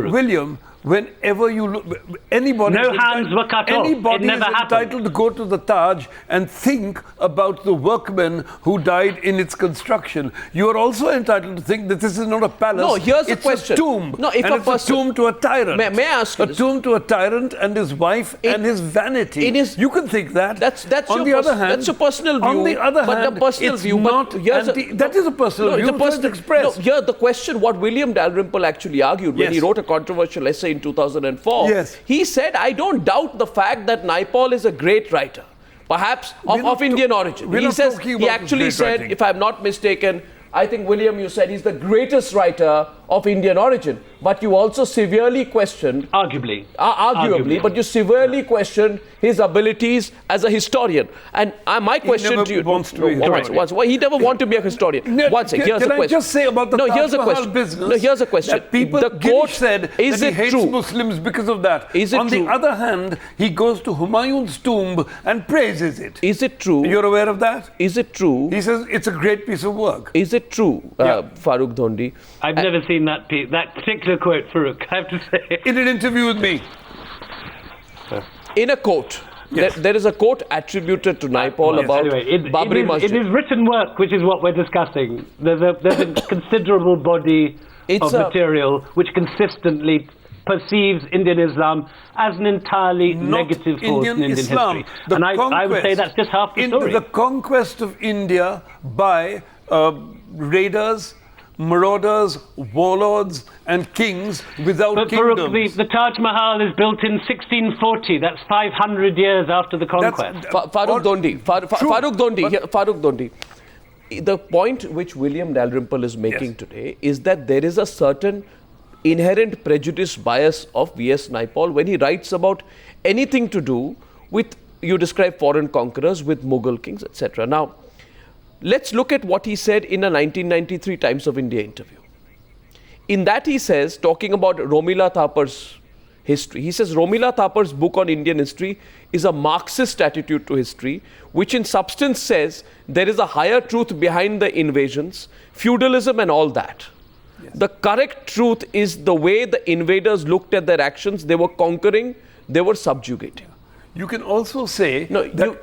William, whenever you look, anybody... No hands were cut off. It never happened. Entitled to go to the Taj and think about the workmen who died in its construction. You are also entitled to think that this is not a palace. No, here's the question. It's a tomb. No, if and it's a tomb to a tyrant. May I ask you a tomb to a tyrant and his wife and his vanity. You can think that. That's on the other hand, that's a personal view. On the other hand, the personal it's view, not that is a personal view. No, here the question, what William Dalrymple actually argued when he wrote a controversial essay in 2004, he said, I don't doubt the fact that Naipaul is a great writer, perhaps of Indian origin. He actually said, if I'm not mistaken, I think, William, you said he's the greatest writer of Indian origin, but you also severely questioned... Arguably, but you severely questioned his abilities as a historian. And my question to you... He never wanted to be a historian. One second, here's a question. Can I just say about the Taj Mahal business? No, here's a question. The court said that he hates Muslims because of that. On the other hand, he goes to Humayun's tomb and praises it. Is it true? You're aware of that? Is it true? He says it's a great piece of work. Is it true, Farooq Dhondi? I've never seen that particular quote, Farooq, I have to say. In an interview with me. In a quote. There is a quote attributed to Naipaul about Babri Masjid. In his written work, which is what we're discussing, there's a considerable body of material which consistently perceives Indian Islam as an entirely negative force in Indian history. And I would say that's just half the story. The conquest of India by raiders, marauders, warlords and kings without kingdoms. Farooq, the Taj Mahal is built in 1640. That's 500 years after the conquest. Farooq Dhondi. The point which William Dalrymple is making today is that there is a certain inherent prejudice bias of V.S. Naipaul when he writes about anything to do with, you describe foreign conquerors, with Mughal kings, etc. Now, let's look at what he said in a 1993 Times of India interview. In that he says, talking about Romila Thapar's history, he says Romila Thapar's book on Indian history is a Marxist attitude to history, which in substance says there is a higher truth behind the invasions, feudalism and all that. Yes. The correct truth is the way the invaders looked at their actions. They were conquering, they were subjugating. You can also say that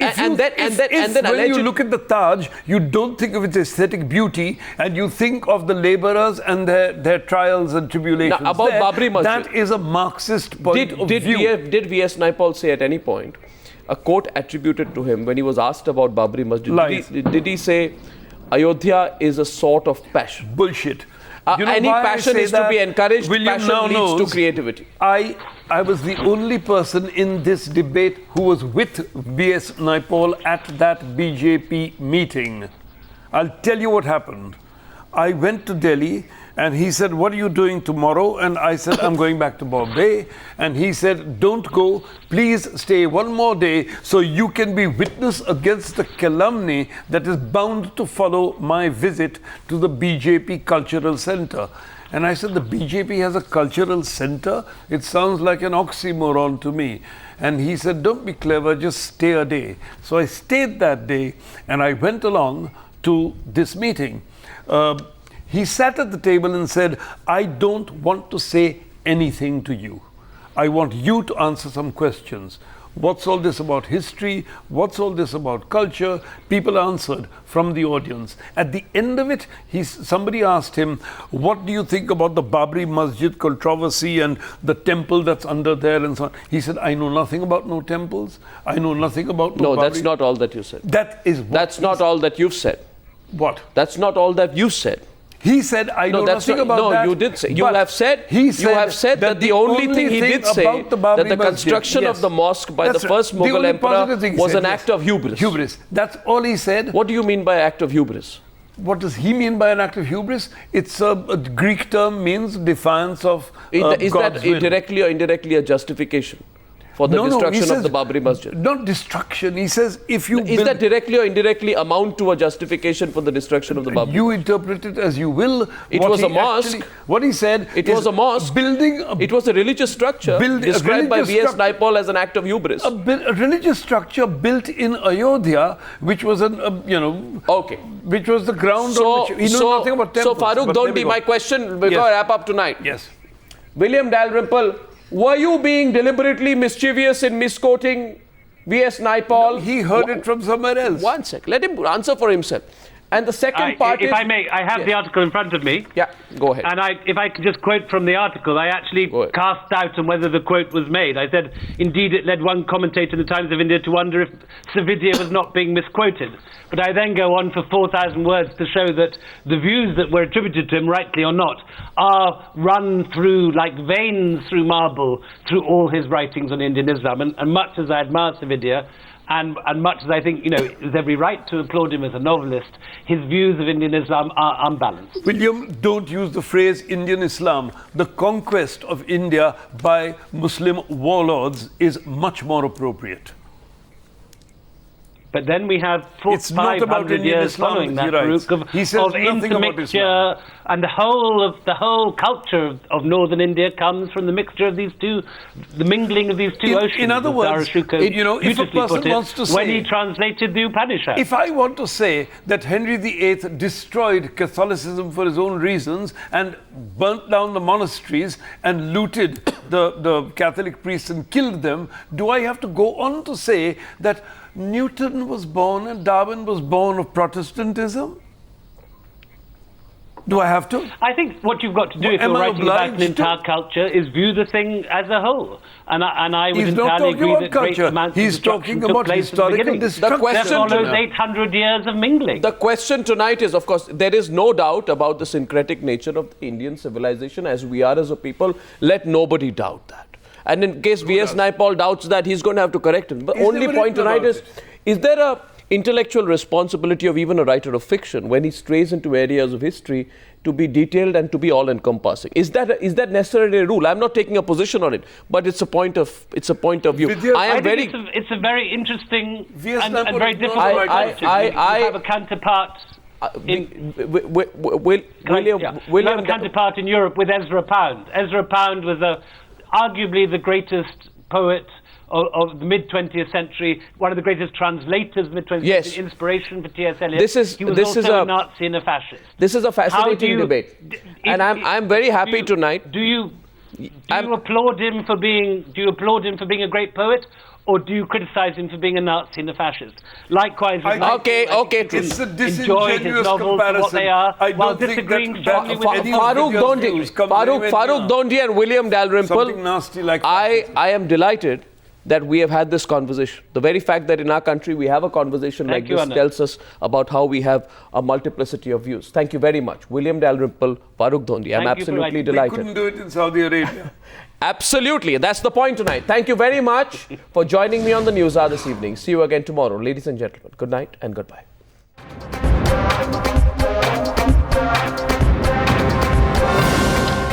when you look at the Taj, you don't think of its aesthetic beauty and you think of the laborers and their trials and tribulations. Now, about Babri Masjid, that is a Marxist point of view. Did V.S. Naipaul say at any point, a quote attributed to him when he was asked about Babri Masjid, did he say, Ayodhya is a sort of passion? Bullshit. Any passion is to be encouraged. Passion leads to creativity. I was the only person in this debate who was with V.S. Naipaul at that BJP meeting. I'll tell you what happened. I went to Delhi and he said, what are you doing tomorrow? And I said, I'm going back to Bombay. And he said, don't go, please stay one more day so you can be witness against the calumny that is bound to follow my visit to the BJP Cultural Center. And I said, the BJP has a cultural center? It sounds like an oxymoron to me. And he said, don't be clever, just stay a day. So I stayed that day and I went along to this meeting. He sat at the table and said, I don't want to say anything to you. I want you to answer some questions. What's all this about history? What's all this about culture? People answered from the audience. At the end of it, somebody asked him, what do you think about the Babri Masjid controversy and the temple that's under there and so on? He said, I know nothing about no temples. I know nothing about no Babri. That's not all that you said. That's not all that you've said. What? That's not all that you said. He said, I know nothing about that. No, you did say. You have said that the only thing he did say, that the construction of the mosque by the first Mughal emperor was an act of hubris. Hubris. That's all he said. What do you mean by act of hubris? What does he mean by an act of hubris? It's a Greek term, means defiance of Is God's that directly or indirectly a justification for the destruction of the Babri Masjid? Not destruction. He says if you Is that directly or indirectly amount to a justification for the destruction of the Babri? You interpret it as you will. It was a mosque. What he said it was a mosque. It was a religious structure described by V.S. Naipaul as an act of hubris. A religious structure built in Ayodhya, which was which was the ground on which he knew nothing about temples. So Farooq Dhondi, my question before I wrap up tonight. Yes. William Dalrymple, were you being deliberately mischievous in misquoting V.S. Naipaul? No, he heard it from somewhere else. One sec. Let him answer for himself. And the second part if is... I may, I have the article in front of me. Yeah, go ahead. And if I could just quote from the article, I actually cast doubt on whether the quote was made. I said, indeed, it led one commentator in the Times of India to wonder if Savidya was not being misquoted. But I then go on for 4,000 words to show that the views that were attributed to him, rightly or not, are run through, like veins through marble, through all his writings on Indian Islam. And much as I admire Savidya, and much as I think, there's every right to applaud him as a novelist, his views of Indian Islam are unbalanced. William, don't use the phrase Indian Islam. The conquest of India by Muslim warlords is much more appropriate. But then we have 500 years following that, Farouk, of intermixture, and the whole culture of northern India comes from the mixture of these two, the mingling of these two oceans. In other words, if a person wants to say, when he translated the Upanishads. If I want to say that Henry VIII destroyed Catholicism for his own reasons and burnt down the monasteries and looted the Catholic priests and killed them, do I have to go on to say that Newton was born and Darwin was born of Protestantism? Do I have to? I think what you've got to do if you're writing about an entire culture is view the thing as a whole. And I would entirely agree that great amounts of destruction took place at the beginning. The question there follows 800 years of mingling. The question tonight is, of course, there is no doubt about the syncretic nature of the Indian civilization as we are as a people. Let nobody doubt that. And in case V.S. Naipaul doubts that, he's going to have to correct him. But only point tonight is there a intellectual responsibility of even a writer of fiction when he strays into areas of history to be detailed and to be all-encompassing? Is that necessarily a rule? I'm not taking a position on it, but it's a point of view. It's a very interesting and very difficult question. You have a counterpart. William have a counterpart in Europe with Ezra Pound. Ezra Pound was arguably the greatest poet of the mid-20th century, one of the greatest translators of the mid-20th century, inspiration for T.S. Eliot. He was also a Nazi and a fascist. This is a fascinating debate. And I'm very happy tonight. Do you applaud him for being a great poet? Or do you criticize him for being a Nazi and a fascist? Likewise, it's a disingenuous comparison. What they are, while disagreeing strongly with Farooq Dhondia and William Dalrymple. Something nasty like I am delighted that we have had this conversation. The very fact that in our country we have a conversation like this tells us about how we have a multiplicity of views. Thank you very much. William Dalrymple, Farooq Dhondia. I'm absolutely delighted. We couldn't do it in Saudi Arabia. Absolutely. That's the point tonight. Thank you very much for joining me on the Newshour this evening. See you again tomorrow. Ladies and gentlemen, good night and goodbye.